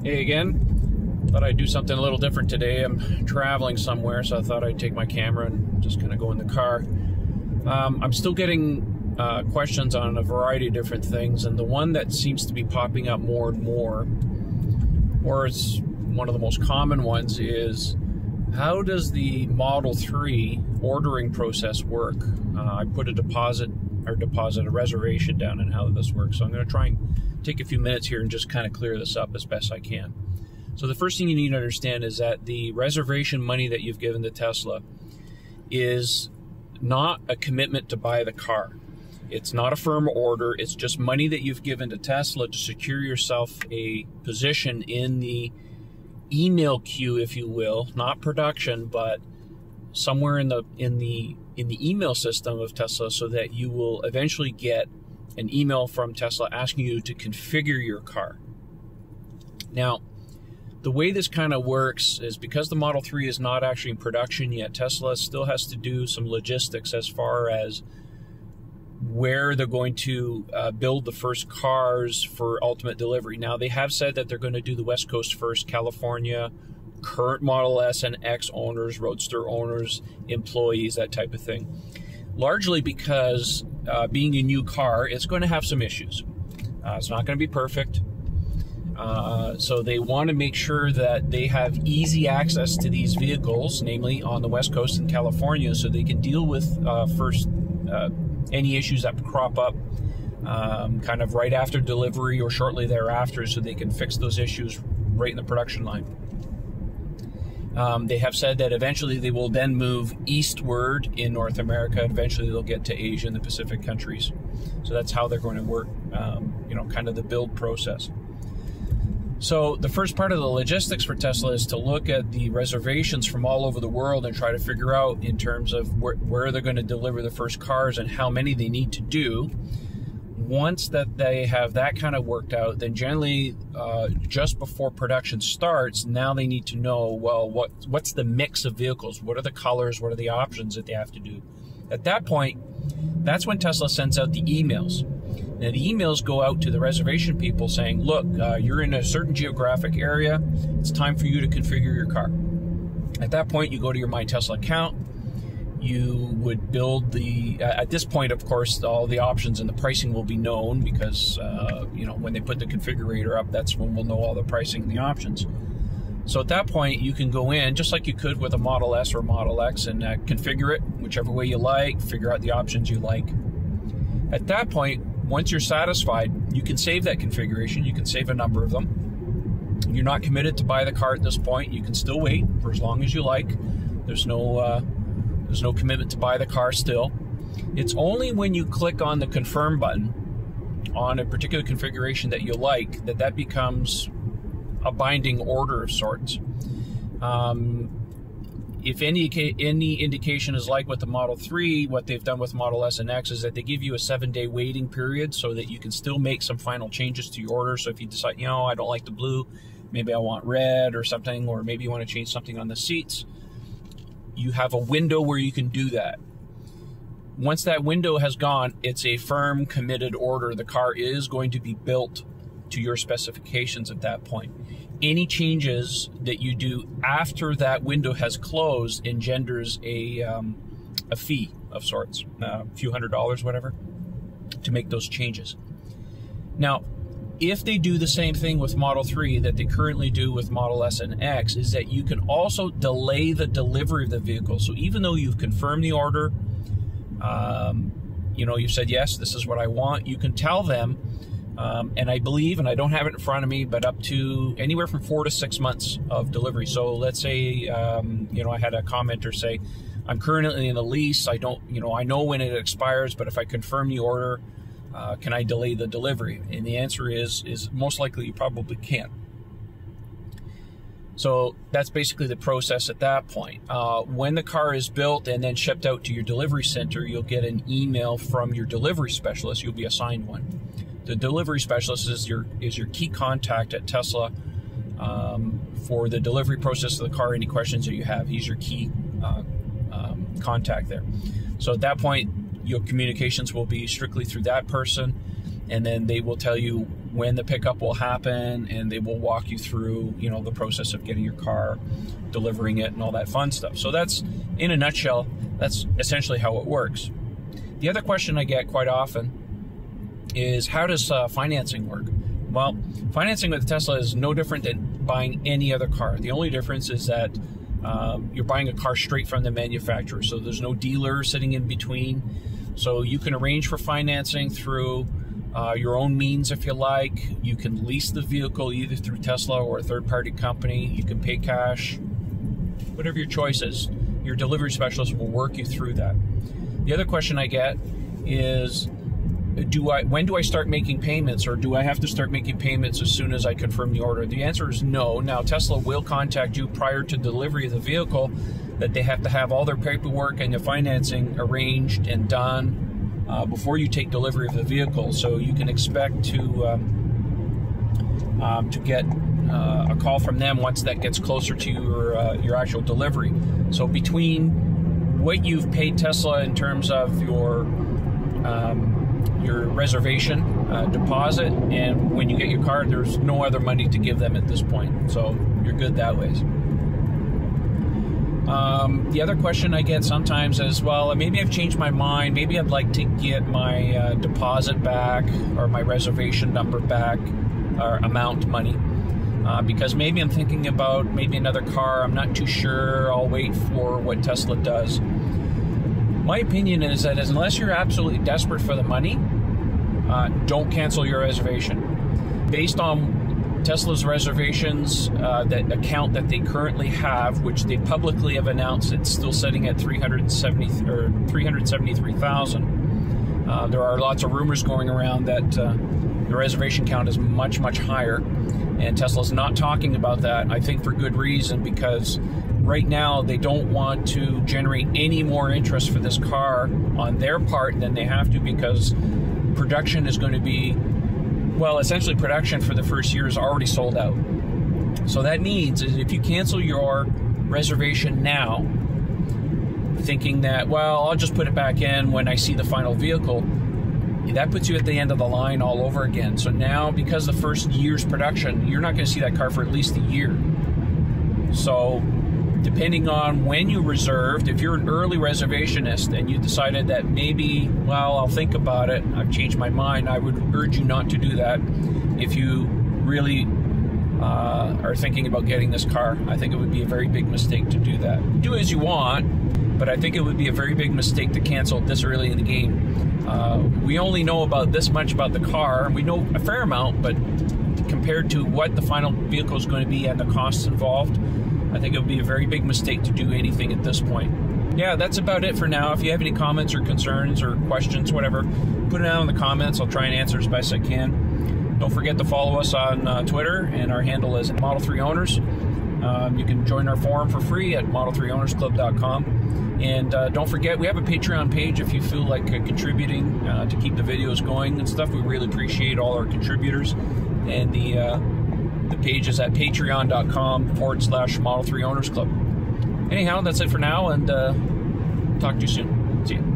Hey again. Thought I'd do something a little different today. I'm traveling somewhere, so I thought I'd take my camera and just kind of go in the car. I'm still getting questions on a variety of different things, and the one that seems to be popping up more and more, or it's one of the most common ones, is how does the Model 3 ordering process work? I put a reservation down and how this works. So I'm going to try and take a few minutes here and just kind of clear this up as best I can. So the first thing you need to understand is that the reservation money that you've given to Tesla is not a commitment to buy the car. It's not a firm order. It's just money that you've given to Tesla to secure yourself a position in the email queue, if you will, not production, but somewhere in the email system of Tesla, so that you will eventually get an email from Tesla asking you to configure your car. Now, the way this kind of works is because the Model 3 is not actually in production yet, Tesla still has to do some logistics as far as where they're going to build the first cars for ultimate delivery. Now, they have said that they're going to do the West Coast first, California, current Model S and X owners, Roadster owners, employees, that type of thing. Largely because being a new car, it's going to have some issues. It's not going to be perfect. So they want to make sure that they have easy access to these vehicles, namely on the West Coast and California, so they can deal with first any issues that crop up kind of right after delivery or shortly thereafter, so they can fix those issues right in the production line. They have said that eventually they will then move eastward in North America, and eventually they'll get to Asia and the Pacific countries. So that's how they're going to work, kind of the build process. So the first part of the logistics for Tesla is to look at the reservations from all over the world and try to figure out in terms of where they're going to deliver the first cars and how many they need to do. Once that they have that kind of worked out, then generally just before production starts, now they need to know, well, what's the mix of vehicles? What are the colors? What are the options that they have to do? At that point, that's when Tesla sends out the emails. Now, the emails go out to the reservation people saying, look, you're in a certain geographic area. It's time for you to configure your car. At that point, you go to your My Tesla account. You would build the, at this point, of course, all the options and the pricing will be known because, when they put the configurator up, that's when we'll know all the pricing and the options. So at that point, you can go in, just like you could with a Model S or Model X, and configure it whichever way you like, figure out the options you like. At that point, once you're satisfied, you can save that configuration. You can save a number of them. You're not committed to buy the car at this point. You can still wait for as long as you like. There's no commitment to buy the car still. It's only when you click on the confirm button on a particular configuration that you like that becomes a binding order of sorts. If any indication is like with the Model 3, what they've done with Model S and X is that they give you a 7-day waiting period so that you can still make some final changes to your order. So if you decide, I don't like the blue, maybe I want red or something, or maybe you want to change something on the seats, you have a window where you can do that. Once that window has gone, it's a firm, committed order. The car is going to be built to your specifications at that point. Any changes that you do after that window has closed engenders a fee of sorts, a few $100s, whatever, to make those changes. Now, if they do the same thing with Model 3 that they currently do with Model S and X, is that you can also delay the delivery of the vehicle. So even though you've confirmed the order, you've said, yes, this is what I want, you can tell them, and I believe, and I don't have it in front of me, but up to anywhere from 4 to 6 months of delivery. So let's say, I had a commenter say, I'm currently in a lease. I know when it expires, but if I confirm the order, can I delay the delivery? And the answer is most likely you probably can't. So that's basically the process at that point. When the car is built and then shipped out to your delivery center, you'll get an email from your delivery specialist. You'll be assigned one. The delivery specialist is your key contact at Tesla for the delivery process of the car. Any questions that you have, he's your key contact there. So at that point, your communications will be strictly through that person, and then they will tell you when the pickup will happen, and they will walk you through, you know, the process of getting your car, delivering it, and all that fun stuff. So that's, in a nutshell, that's essentially how it works. The other question I get quite often is, how does financing work? Well, financing with Tesla is no different than buying any other car. The only difference is that you're buying a car straight from the manufacturer, so there's no dealer sitting in between. So you can arrange for financing through your own means if you like. You can lease the vehicle either through Tesla or a third-party company. You can pay cash, whatever your choice is. Your delivery specialist will work you through that. The other question I get is, when do I start making payments, or do I have to start making payments as soon as I confirm the order? The answer is no. Now, Tesla will contact you prior to delivery of the vehicle that they have to have all their paperwork and the financing arranged and done before you take delivery of the vehicle. So you can expect to get a call from them once that gets closer to your actual delivery. So between what you've paid Tesla in terms of your reservation deposit and when you get your car, there's no other money to give them at this point. So you're good that way. The other question I get sometimes is, well, maybe I've changed my mind. Maybe I'd like to get my deposit back, or my reservation number back, or amount money. Because maybe I'm thinking about maybe another car. I'm not too sure. I'll wait for what Tesla does. My opinion is that unless you're absolutely desperate for the money, don't cancel your reservation. Based on Tesla's reservations, that account that they currently have, which they publicly have announced, it's still sitting at 373,000. There are lots of rumors going around that the reservation count is much, much higher, and Tesla's not talking about that, I think for good reason, because right now they don't want to generate any more interest for this car on their part than they have to, because production is going to be, well, essentially production for the first year is already sold out. So that means is if you cancel your reservation now, thinking that, well, I'll just put it back in when I see the final vehicle, that puts you at the end of the line all over again. So now, because the first year's production, you're not going to see that car for at least a year. So depending on when you reserved, if you're an early reservationist and you decided that maybe, well, I'll think about it, I've changed my mind, I would urge you not to do that. If you really are thinking about getting this car, I think it would be a very big mistake to do that. Do as you want, but I think it would be a very big mistake to cancel this early in the game. We only know about this much about the car. We know a fair amount, but compared to what the final vehicle is going to be and the costs involved, I think it would be a very big mistake to do anything at this point. Yeah, that's about it for now. If you have any comments or concerns or questions, whatever, put it down in the comments. I'll try and answer as best I can. Don't forget to follow us on Twitter, and our handle is Model 3 Owners. You can join our forum for free at model3ownersclub.com. And don't forget, we have a Patreon page if you feel like contributing to keep the videos going and stuff. We really appreciate all our contributors. And the page is at patreon.com/Model 3 Owners Club. Anyhow, that's it for now, and talk to you soon. See you.